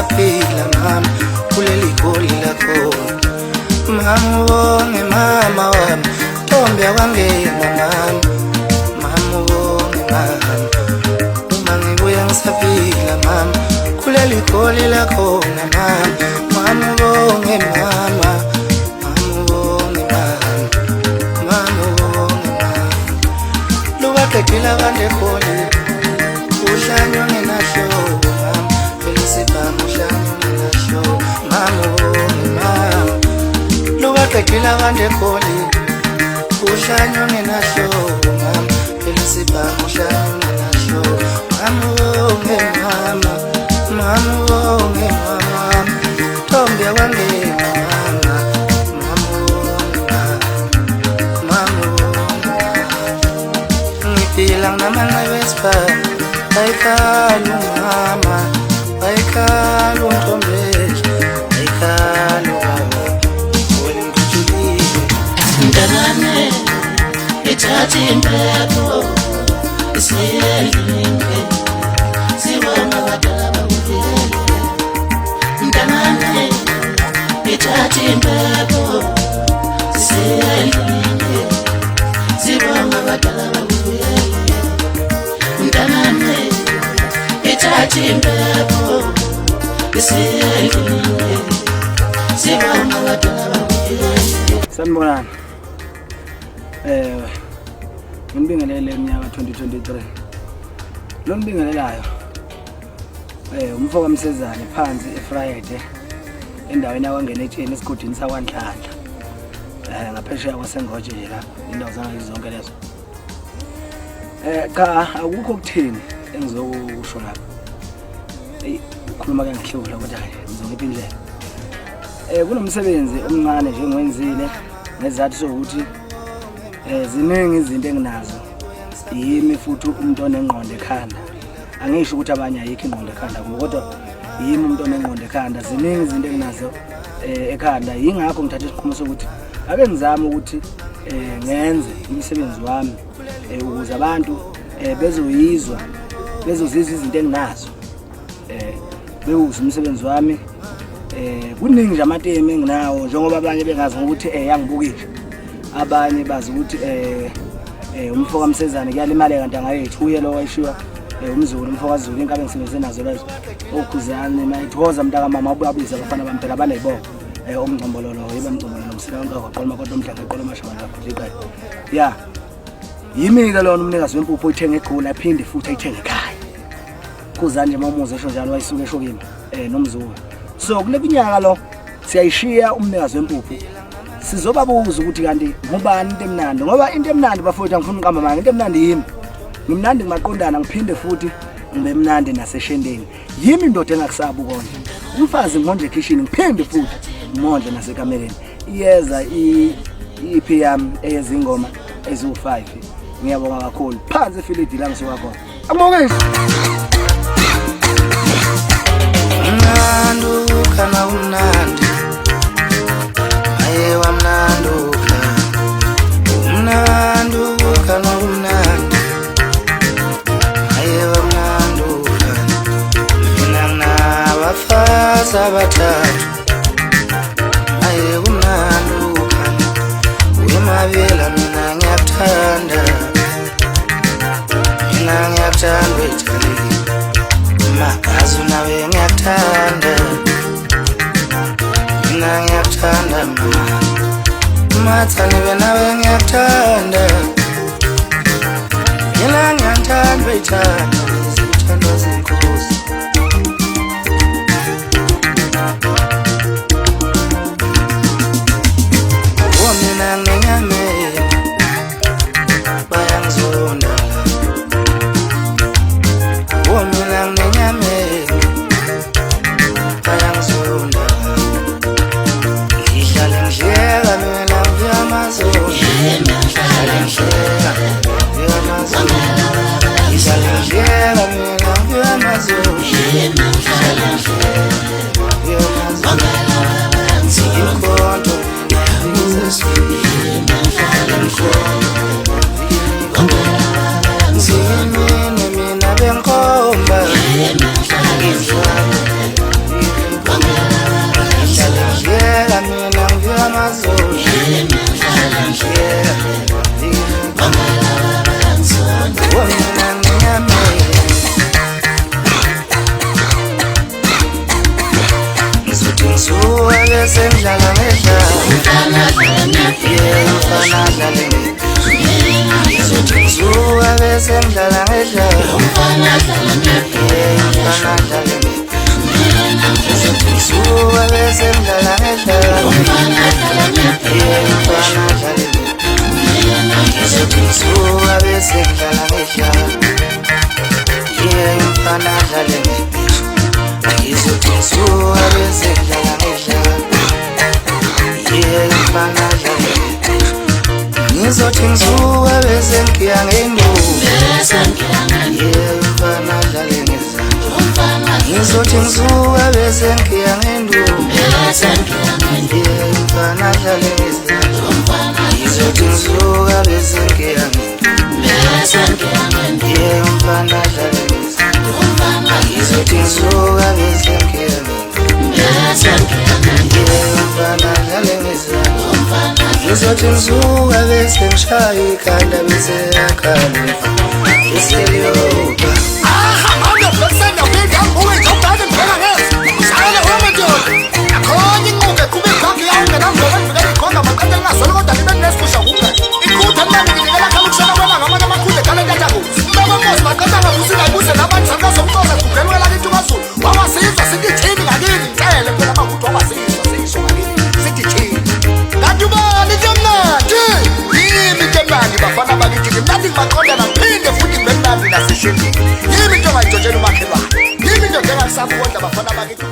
ngisaphila mama kuleli goli lakho. Mama ubonge mama wami, Ntombi yakwangena mama. Mama ubonge mama, uma ngibuya ngisaphila mama kuleli goli lakho mama. Mama ubonge mama, mama ubonge mama, mama ubonge mama. Lubaqedile kande goli uhlanywa ngenahlobo mama, felisibhamu uhlanywa ngenahlobo. Mama ubonge mama, lubaqedile kande goli uhlanywa ngenahlobo mama, felisibhamu uhlanywa ngenahlobo. Mama ubonge mama, mama ubonge mama, Ntombi yakwangena mama. Mama ubonge mama, mama ubonge mama. Ngiphila nginamanqebe esibhalo, ayikhala umama, ayikhala uNtombela, ayikhala ubaba, goli ngijulile. Mntanami ithatha impepho isiyelinde sibona abadala bakuvele. Mntanami ithatha impepho isiyelinde sibona abadala bakuvele. Mntanami ithatha impepho isiyelinde sibona abadala bakuvele. Sanibonani. Ngimbingelele iminyaka 2023. Lo mbingelelayo umfoko kaMsezane phansi eFriday endaweni yakwangena etsheni esigodini sakwaNhlanhla. Ngaphesheya kwaSengoje nje lapha indawo zangakithi zonke lezo. Cha akukho kuthini engizokusho lapha. Ukhuluma kangihlula kodwa ngizongipha indlela. Kunomsebenzi omncane nje engwenzile ngezathu sokuthi ziningi izinto enginazo. Yimi futhi umuntu onengqondo ekhanda. Angisho ukuthi abanye ayikho ingqondo ekhanda kodwa yimi umuntu onengqondo ekhanda. Ziningi izinto enginazo ekhanda. Yingakho ngithatha isinqumo sokuthi ake ngizame ukuthi ngenze umsebenzi wami ukuze abantu bezizwa izinto enginazo. Bewuze umsebenzi wami. Kuningi nje amatemu enginawo njengoba abanye bengazi ukuthi yangibukile. Abanye bazi ukuthi umfoko kaMsezane kuyalimala kanti angayethu uye lo wayishiwa umZulu umfoko kaZulu inkabe ngisebenze nazo lezo okhuzane mayithoza mntaka mama ubuyabiza abafana bami phela banayibonga omngcombololo yibe mngcombololo nomsikanka kwaqolma kodwa umdlanga eqolo mashaba lapha ya yimi ke lona umnikazi wempupho oyithenga eGoli aphinde futhi ayithenge ekhaya kuzani nje mamuze esho njalo wayisuke esho kimi nomZulu. So kule minyaka lo siyayishiya umnikazi wempupho sizobabuza ukuthi kanti ngubani into emnandi ngoba into emnandi bafowethu angifuni uqamba manje into emnandi yimi ngimnandi ngimaqondana ngiphinde futhi ngibe mnandi naseshendeni yimi indoda engakusaba ukona umfazi ngimonje ekitchen ngiphinde futhi ngimondle nasekamereni iyeza iPM eyezingoma eziwu5 ngiyabonga kakhulu phansi eFilidi la ngisuka khona amongezi Mnanduka na umnandi, aye wa mnanduka. Mnanduka na umnandi, aye wa mnanduka. Mina nabafazi abathathu, aye umnanduka. Wemabela mina ngiyakuthanda, mina ngiyakuthanda ethandeni. Makazu nawe ngiyakuthanda, mina ngiyakuthanda mama. Mathane nawe ngiyakuthanda, mina ngiyakuthanda ethanda izithandwa zenkosi. Mina nginyamela bayangizonda. Mina nginyamela bayangizonda. Ngihlale ngidleka mina ngiyamazona. Ngihlale ngidleka ngiyamazona. Ngihlale ngidleka mina ngiyamazona. Zuwa bese ngidlala ngedlala Yeah umfana adlale Zuwa bese ngidlala ngedlala Yeah umfana adlale Zuwa bese ngidlala ngedlala Yeah umfana adlale Zuwa bese ngidlala ngedlala Yeah umfana adlale Zuwa bese ngidlala ngedlala Yeah umfana adlale Ngizothi ngizuwa bese ngiya ngenduku Yeah umfana adlale ngezandla Ngizothi ngizuwa bese ngiya ngenduku Yeah umfana adlale ngezandla Ngizothi ngizuwa bese ngiya ngenduku Yeah umfana adlale ngezandla Ngizothi ngizuwa bese ngiya ngenduku Yeah umfana adlale ngezandla Ngizothi ngizuka bese ngishaya ikhanda bese yakhala bese liyoba Ahamba besenda ubika uwe ngobhaka ngibheka ngezi Shayela wamadoda Akhona inquke kube ikhongi yawunge namvela ngivela ikhonga maqede ngasolo kodwa libe nesifusha kuphela Ikhutha manje ngidikela khala ukushona kwena ngamanye amakhulu ekhala ntathakuthi Baba Nkosi maqede ngabusi ngabuze nabantu sangasomqoza kugelwela into kaZulu Wawasizwa sithi thini ngakini ngicele phela amakhuthu wawasizwa seyisho ngakini sithi thini Kanti ubani temnandi Yimi temnandi bafana bakithi ngimnandi ngimaqonda naphinde futhi ngimnandi naseshendini Yimi into ngayijotshela umakhelwane Yimi into ngengasabonda bafana bakithi